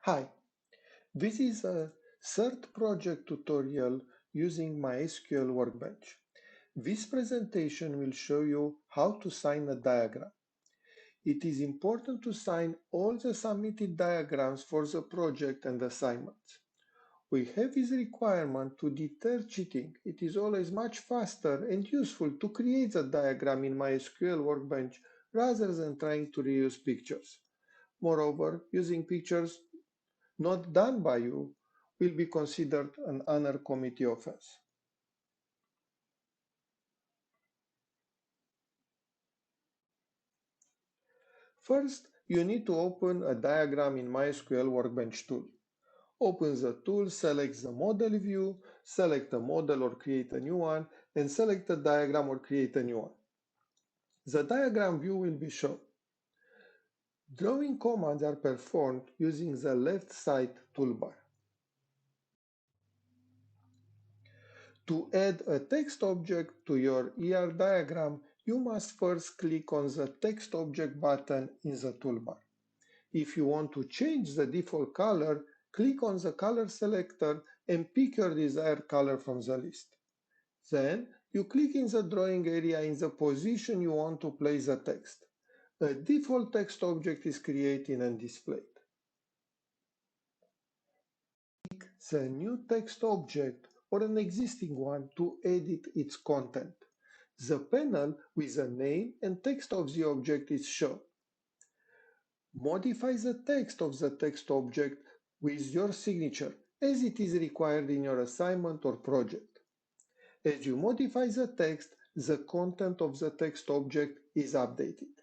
Hi, this is a third project tutorial using MySQL Workbench. This presentation will show you how to sign a diagram. It is important to sign all the submitted diagrams for the project and assignments. We have this requirement to deter cheating. It is always much faster and useful to create a diagram in MySQL Workbench rather than trying to reuse pictures. Moreover, using pictures not done by you will be considered an honor committee offense. First, you need to open a diagram in MySQL Workbench tool. Open the tool, select the model view, select a model or create a new one, and select a diagram or create a new one. The diagram view will be shown. Drawing commands are performed using the left side toolbar. To add a text object to your ER diagram, you must first click on the text object button in the toolbar. If you want to change the default color, click on the color selector and pick your desired color from the list. Then you click in the drawing area in the position you want to place the text. A default text object is created and displayed. Pick the new text object or an existing one to edit its content. The panel with the name and text of the object is shown. Modify the text of the text object with your signature as it is required in your assignment or project. As you modify the text, the content of the text object is updated.